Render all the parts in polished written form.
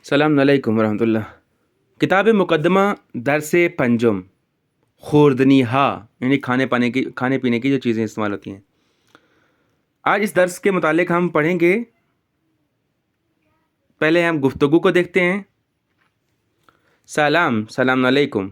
सलाम अलैकुम वरहमतुल्लाह। किताब मुक़द्दमा दर्स पंजुम खुर्दनी हा यानी खाने पीने की जो चीज़ें इस्तेमाल होती हैं। आज इस दर्स के मुतालिक हम पढ़ेंगे। पहले हम गुफ्तगू को देखते हैं। सलाम अलैकुम।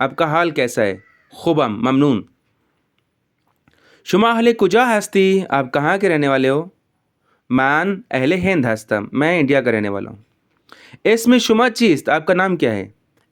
आपका हाल कैसा है? खुबम ममनून। शुमा अहले कुजा हस्ती? आप कहाँ के रहने वाले हो? मान अहले हिंद हस्तम, मैं इंडिया का रहने वाला हूँ। इसमें शुमा चीस्त? आपका नाम क्या है?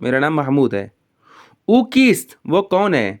मेरा नाम महमूद है। ऊ कीस्त? वो कौन है?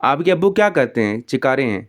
आपके अब्बू क्या करते हैं? चिकारे हैं।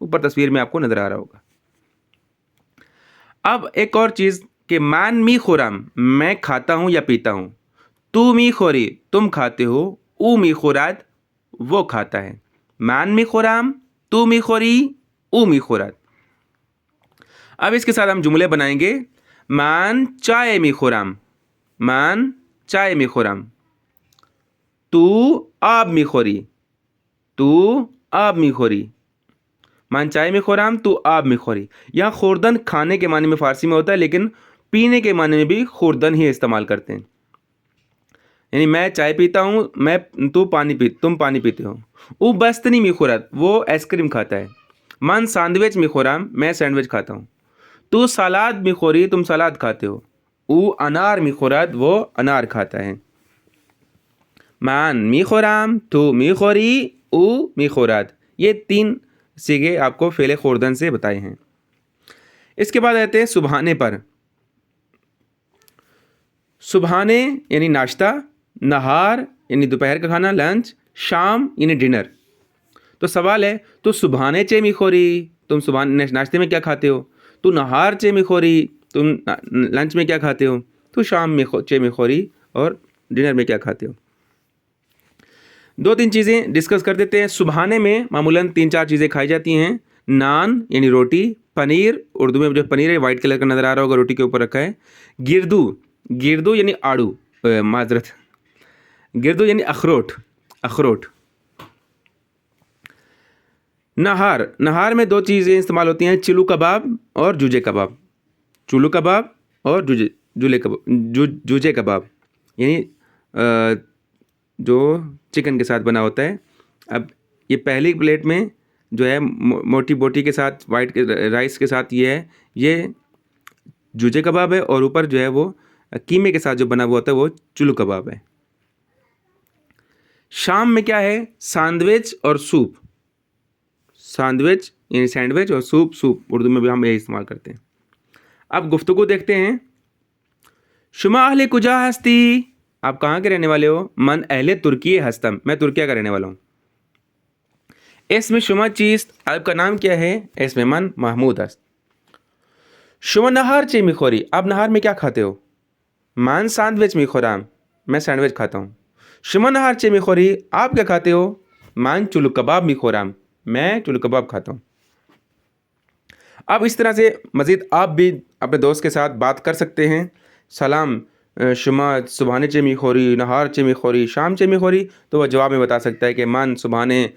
ऊपर तस्वीर में आपको नजर आ रहा होगा। अब एक और चीज़ कि मान मी खुराम, मैं खाता हूँ या पीता हूँ। तू मी खोरी, तुम खाते हो। ऊ मी खुरात, वो खाता है। मान मी खुराम, तू मी खोरी, ऊ मी खुरात। अब इसके साथ हम जुमले बनाएंगे। मान चाय मी खुराम, मान चाय मी खुराम। तू आब मी खोरी, तू आब मी खोरी। मान चाय में खुराम, तू आब में खोरी। यहाँ खुर्दन खाने के माने में फ़ारसी में होता है, लेकिन पीने के माने में भी खुर्दन ही इस्तेमाल करते हैं। यानी मैं चाय पीता हूँ, तुम पानी पीते हो। ऊ बस्तनी में खुरात, वो आइसक्रीम खाता है। मान सैंडविच में खुराम, मैं सैंडविच खाता हूँ। तू सलाद में खोरी, तुम सलाद खाते हो। ऊ अनार में खुरात, वो अनार खाता है। मान मी खुराम, तू मी खोरी, ऊ मी खुरात। ये 3 सीगे आपको फेले खुर्दन से बताए हैं। इसके बाद आते हैं सुबहाने पर। सुबहाने यानी नाश्ता, नहार यानी दोपहर का खाना लंच, शाम यानी डिनर। तो सवाल है, तो सुबहाने चे में खोरी, तुम सुबह नाश्ते में क्या खाते हो? तो नहार चे में खोरी, तुम लंच में क्या खाते हो? तो शाम में चे में खोरी और डिनर में क्या खाते हो? 2-3 चीज़ें डिस्कस कर देते हैं। सुबहाने में मामूलन 3-4 चीज़ें खाई जाती हैं। नान यानी रोटी, पनीर, उर्दू में जो पनीर है वाइट कलर का नज़र आ रहा होगा, रोटी के ऊपर रखा है। गिरदू, गिरदू यानी आड़ू, माजरत, गिरदू यानी अखरोट, अखरोट। नहार, नहार में 2 चीज़ें इस्तेमाल होती हैं, चिलू कबाब और जूजे कबाब। चुलू कबाब और जूजे कबाब यानी जो चिकन के साथ बना होता है। अब ये पहली प्लेट में जो है मोटी बोटी के साथ वाइट राइस के साथ ये है, ये जूजे कबाब है, और ऊपर जो है वो कीमे के साथ जो बना हुआ होता है वो चुलू कबाब है। शाम में क्या है? सैंडविच और सूप। सैंडविच यानी सैंडविच और सूप, सूप उर्दू में भी हम यही इस्तेमाल करते हैं। अब गुफ्तगू देखते हैं। शुमा अहले कुजा हस्ती? आप कहाँ के रहने वाले हो? मन अहले तुर्की हस्तम, मैं तुर्किया का रहने वाला हूँ। इसमें शुमा चीज, आपका नाम क्या है? इसमें मन महमूद हस्त। शुमा नहार चे में खोरी, आप नहार में क्या खाते हो? मान सैंडविच में खोराम, मैं सैंडविच खाता हूँ। शुमा नहार चे में खोरी, आप क्या खाते हो? मान चुलू कबाब में खोराम, मैं चुलू कबाब खाता हूँ। अब इस तरह से मज़ीद आप भी अपने दोस्त के साथ बात कर सकते हैं। सलाम शुमा सुबहाने चे मी खोरी, नहार चे मी खोरी, शाम चे मी खोरी, तो वह जवाब में बता सकता है कि मान सुबहाने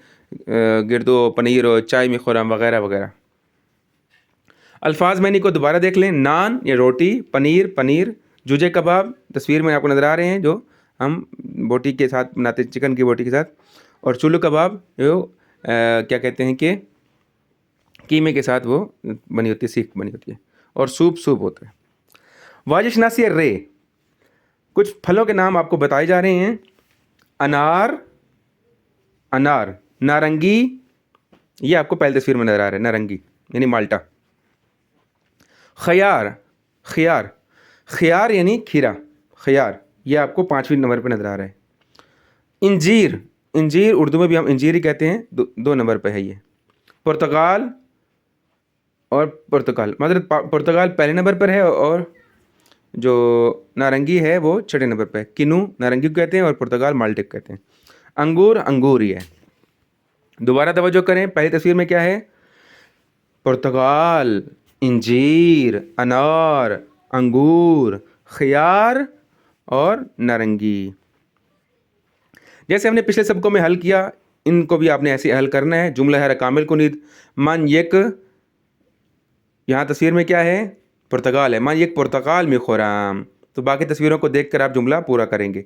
गिरदो पनीर और चाय में खोराम वगैरह वगैरह। अल्फाज मैनी को दोबारा देख लें। नान या रोटी, पनीर, पनीर, जूजे कबाब तस्वीर में आपको नज़र आ रहे हैं जो हम बोटी के साथ बनाते हैं, चिकन की बोटी के साथ, और चुल्लू कबाब जो क्या कहते हैं कि कीमे के साथ वो बनी होती है, सीख बनी होती है, और सूप, सूप होता है। वाजिश नासिर रे, कुछ फलों के नाम आपको बताए जा रहे हैं। अनार, अनार, नारंगी, ये आपको पहली तस्वीर में नज़र आ रहा है, नारंगी यानी माल्टा। खयार, खयार, खयार यानी खीरा, खयार, ये आपको 5वें नंबर पर नज़र आ रहा है। इंजीर, इंजीर उर्दू में भी हम इंजीर ही कहते हैं, 2 नंबर पर है ये। पुर्तगाल और पुर्तगाल, मतलब पुर्तगाल पहले नंबर पर है, और जो नारंगी है वो 6ठे नंबर पर है। किनू नारंगी को कहते हैं और पुर्तगाल माल्टे को कहते हैं। अंगूर, अंगूर ही है। दोबारा तवज्जो करें, पहली तस्वीर में क्या है? पुर्तगाल, इंजीर, अनार, अंगूर, खयार और नारंगी। जैसे हमने पिछले सबकों में हल किया, इनको भी आपने ऐसे हल करना है। जुमला है कामिल कुनीत, मन यक, यहाँ तस्वीर में क्या है, पुर्तगाल है, मन यक पुर्तगाल में खुराम। तो बाकी तस्वीरों को देखकर आप जुमला पूरा करेंगे।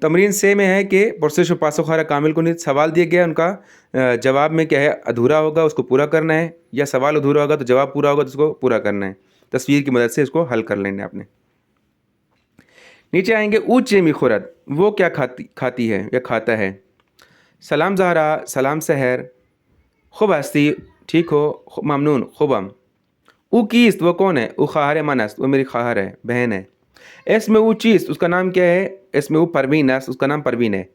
तमरीन से में है कि पुरसिश व पासो खारा कामिल कुनीत, सवाल दिया गया, उनका जवाब में क्या है, अधूरा होगा, उसको पूरा करना है, या सवाल अधूरा होगा तो जवाब पूरा होगा तो उसको पूरा करना है। तस्वीर की मदद से इसको हल कर लेना है आपने। नीचे आएंगे, ऊँचे में खुरद, वो क्या खाती है या खाता है। सलाम ज़हरा, सलाम सहर, खुब हस्ती, ठीक हो, ममनून, खुबम। ऊ कीस्त, वो कौन है, ऊ खाहर मनस्त, वो मेरी खाहर है, बहन है। इसमें ऊ चीज़, उसका नाम क्या है, इसमें ऊ परवीन अस्त, उसका नाम परवीन है।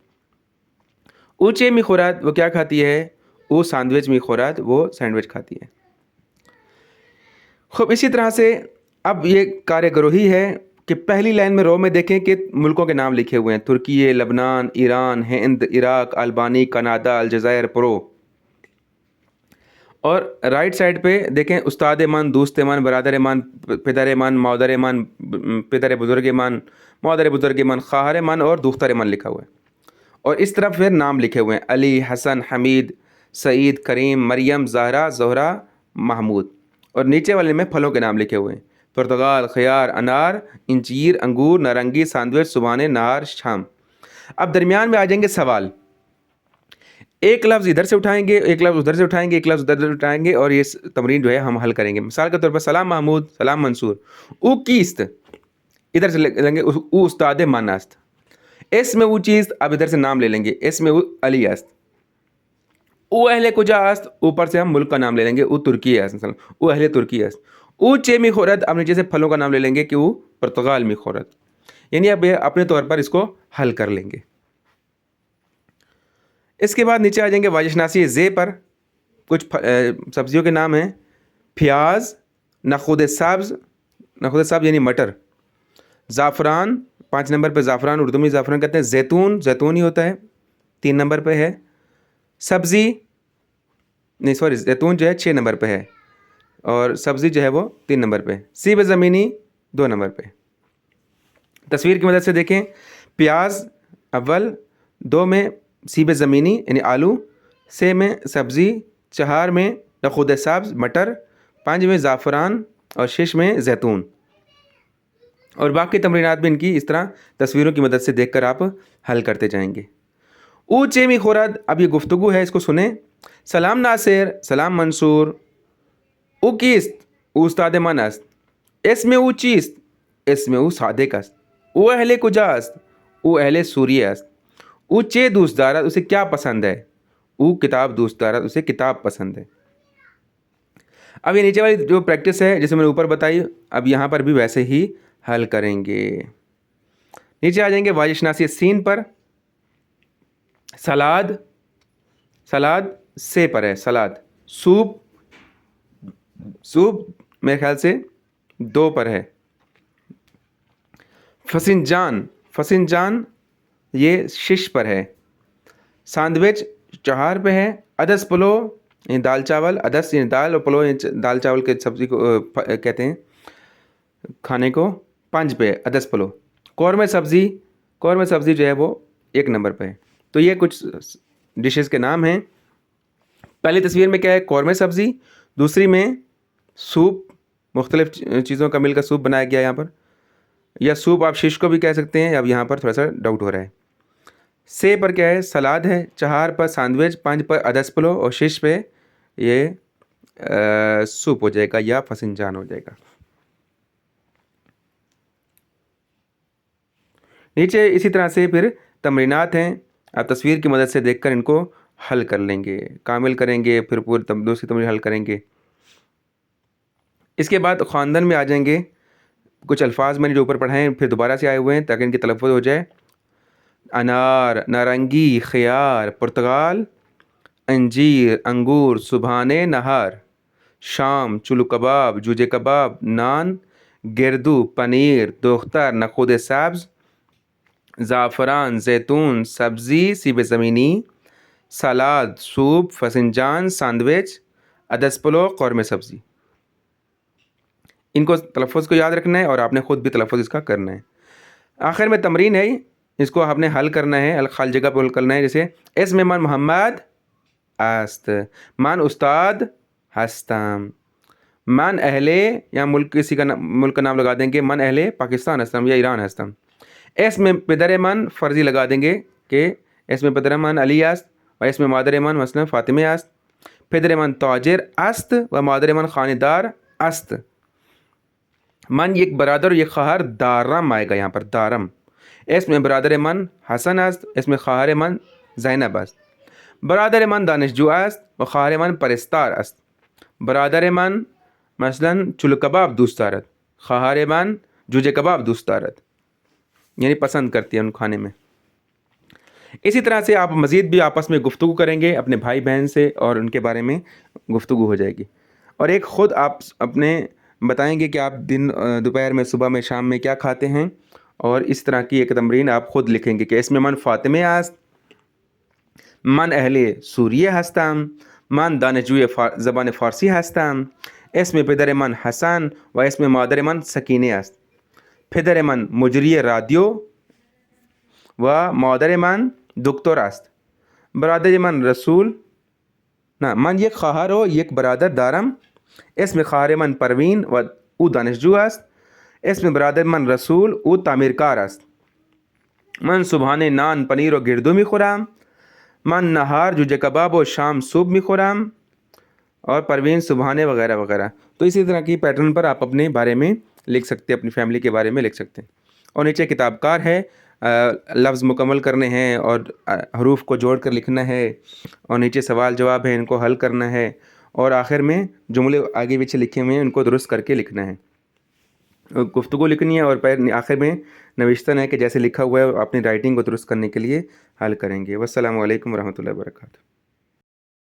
ऊँचे में खुरात, वो क्या खाती है, वो सैंडविच में खुरात, वो सैंडविच खाती है। खूब, इसी तरह से अब ये कार्यगरोही है कि पहली लाइन में रो में देखें कि मुल्कों के नाम लिखे हुए हैं, तुर्की, लबनान, ईरान, हिंद, इराक, अल्बानी, कनाडा, अलजायर, प्रो। और राइट साइड पे देखें, उस्ताद मन, दोस्त मन, बरदर मन, पिदर मन, मौदर मन, पिदर बुज़ुर्ग मन, मौदर बुज़ुर्ग मन, खाहर मन और दुख्तर मन लिखा हुआ है। और इस तरफ फिर नाम लिखे हुए हैं, अली, हसन, हमीद, सईद, करीम, मरियम, ज़हरा, ज़ोहरा, महमूद। और नीचे वाले में फलों के नाम लिखे हुए हैं, पुर्तगाल, खयार, अनार, इंजीर, अंगूर, नारंगी, सैंडविच, सुबहाने, नहार, शाम। अब दरमियान में आ जाएंगे सवाल, एक लफ्ज़ इधर से उठाएंगे, एक लफ्ज़ उधर से उठाएंगे, एक लफ्ज़ उधर से उठाएंगे, और ये तमरीन जो है हम हल करेंगे। मिसाल के तौर पर, सलाम महमूद, सलाम मंसूर, ऊ कीस्त, इधर से लेंगे, ऊ उस्ताद मानास्त। इसमें वो चीज़, अब इधर से नाम ले लेंगे, इसमें वो अली अस्त। ऊ अहले कुजा अस्त, ऊपर से हम मुल्क का नाम ले लेंगे, ऊ तुर्की अस्त, ऊ अहले तुर्की अस्त। ऊ चे में खुरद, अब नीचे से फलों का नाम ले लेंगे कि वो पुर्तगाल में खुरद। यानी अब अपने तौर पर इसको हल कर लेंगे। इसके बाद नीचे आ जाएंगे वाजिशनासी जे पर, कुछ सब्जियों के नाम हैं, प्याज, नखुद सब्ज़, नखुद सब्ज़ यानी मटर, ज़ाफ़रान, 5 नंबर पे ज़ाफ़रान, उर्दू में ज़ाफ़रान कहते हैं, जैतून, जैतून ही होता है, 3 नंबर पे है। सब्ज़ी, नहीं सॉरी, जैतून जो है 6 नंबर पे है, और सब्ज़ी जो है वो 3 नंबर पे। सीब ज़मीनी 2 नंबर पे। तस्वीर की मदद से देखें, प्याज अव्वल, 2 में सीब ज़मीनी यानी आलू, से में सब्ज़ी, 4 में नखुद सब्ज़ मटर, 5 में ज़ाफ़रान और 6 में जैतून। और बाकी तमरीनात भी इनकी इस तरह तस्वीरों की मदद से देखकर आप हल करते जाएंगे। ऊँचे में खुरद, अब ये गुफ्तगू है, इसको सुने। सलाम नासिर, सलाम मंसूर, ऊ कीस्त, ऊ उस्ताद मनस्त, इसमें ऊ चीस्त, इसमें ऊ सादिक अस्त, ऊ अहले कुजा अस्त, ऊ अहले सूरिय अस्त, ऊ चे दोस्त दारत, उसे क्या पसंद है, ऊ किताब दोस्त दारत, उसे किताब पसंद है। अब ये नीचे वाली जो प्रैक्टिस है जैसे मैंने ऊपर बताई, अब यहाँ पर भी वैसे ही हल करेंगे। नीचे आ जाएंगे वाजिशनासी सीन पर, सलाद, सलाद से पर है, सलाद, सूप, सूप मेरे ख्याल से 2 पर है। फसिंजान, फसिंजान ये 6 पर है। सैंडविच 4 पे है। अदस पुलो ये दाल चावल, अदस ये दाल और पुलो ये दाल चावल के सब्ज़ी को कहते हैं खाने को, 5 पे है अदस पुलो। कौरमे सब्ज़ी, कौरमे सब्ज़ी जो है वो 1 नंबर पे है। तो ये कुछ डिशेस के नाम हैं। पहली तस्वीर में क्या है, कौरमे सब्ज़ी, दूसरी में सूप, मुख्तलिफ़ चीज़ों का मिलकर सूप बनाया गया यहाँ पर, या सूप आप शिश को भी कह सकते हैं। अब यहाँ पर थोड़ा सा डाउट हो रहा है। से पर क्या है, सलाद है, 4 पर सैंडविच, 5 पर अदस पुलो और 6 पे ये सूप हो जाएगा या फसिंजान हो जाएगा। नीचे इसी तरह से फिर तमरीनात हैं, आप तस्वीर की मदद से देखकर इनको हल कर लेंगे, कामिल करेंगे, फिर पूरी दूसरी तमरीन हल करेंगे। इसके बाद ख़ानदान में आ जाएंगे। कुछ अल्फाज मैंने जो ऊपर पढ़ाए हैं फिर दोबारा से आए हुए हैं ताकि इनकी तलफ़्फ़ुज़ हो जाए। अनार, नारंगी, खयार, पुर्तगाल, अंजीर, अंगूर, सुबहाने, नहार, शाम, चुलू कबाब, जूजे कबाब, नान, गिरदू, पनीर, दोख्तर, नखुद सब्ज़, ज़ाफ़रान, जैतून, सब्ज़ी, सीब ज़मीनी, सलाद, सूप, फसिंजान, सैंडविच, अदस पुलो, कौरमे सब्ज़ी। इनको तलफ़्फ़ुज़ को याद रखना है और आपने ख़ुद भी तलफ़्फ़ुज़ इसका करना है। आखिर में तमरीन है, इसको आपने हल करना है, खाली जगह पर हल करना है। जैसे इसमें मन मोहम्मद आस्त, मन उस्ताद हस्तम, मन अहले या मुल्क किसी का मुल्क का नाम लगा देंगे, मन अहले पाकिस्तान हस्तम या ईरान हस्तम। इसमें पिदर मन फ़र्ज़ी लगा देंगे कि इसमें पिदर मन अली आस्त व इसमें मादर मन मसलन फ़ातिमे आस्त। पिदर मन ताजिर अस्त व मादर मन खानेदार अस्त। मन एक बरादर ये ख़ाहर दारम आएगा यहाँ पर, दारम। इसमें बरादर मन हसन अस्त, इसमें ख़ाहर मन ज़ैनब अस्त। बरादर मन दानिशजू अस्त व ख़ाहर मन परस्तार अस्त। बरादर मन मसलन चुल कबाब दोस्त दारत, ख़ाहर मन जुजे कबाब दोस्त दारत, यानी पसंद करती है उन खाने में। इसी तरह से आप मज़ीद भी आपस में गुफ्तगू करेंगे अपने भाई बहन से और उनके बारे में गुफ्तगू हो जाएगी। और एक ख़ुद आप अपने बताएंगे कि आप दिन दोपहर में, सुबह में, शाम में क्या खाते हैं, और इस तरह की एक तमरीन आप ख़ुद लिखेंगे कि इसमें मन फ़ातिमे आस्त, मन अहले सूरिया हस्ताम, मन दानिशजूए ज़बान फ़ारसी हस्ताम, इसमें पिदर मन हसन व इसमें मादर मन सकीने अस्त। पिदर मन मुजरी रादियो व मादर मन दुक्तोर अस्त। बरादर मन रसूल ना, मन ये ख़ाहर हो एक बरादर दारम। इसमें ख़ाहर मन परवीन व ऊ दानिशजू अस्त। इसमें बरादर मन रसूल ऊ तामीरकार अस्त। मन सुबहाने नान पनीर व गिरदू मी खुराम, मन नहार जुजे कबाब व शाम सूप मी खुराम, और परवीन सुबहाने वगैरह वगैरह। तो इसी तरह की पैटर्न पर आप अपने बारे में लिख सकते हैं, अपनी फैमिली के बारे में लिख सकते हैं। और नीचे किताबकार है, लफ्ज़ मुकम्मल करने हैं और हरूफ को जोड़ कर लिखना है, और नीचे सवाल जवाब है, इनको हल करना है, और आखिर में जुमले आगे पीछे लिखे हुए हैं उनको दुरुस्त करके लिखना है, गुफ्तगू लिखनी है, और फिर आखिर में नविश्तन है कि जैसे लिखा हुआ है अपनी राइटिंग को दुरुस्त करने के लिए हल करेंगे। वस्सलामु अलैकुम रहमतुल्लाहि व बरकातुहू।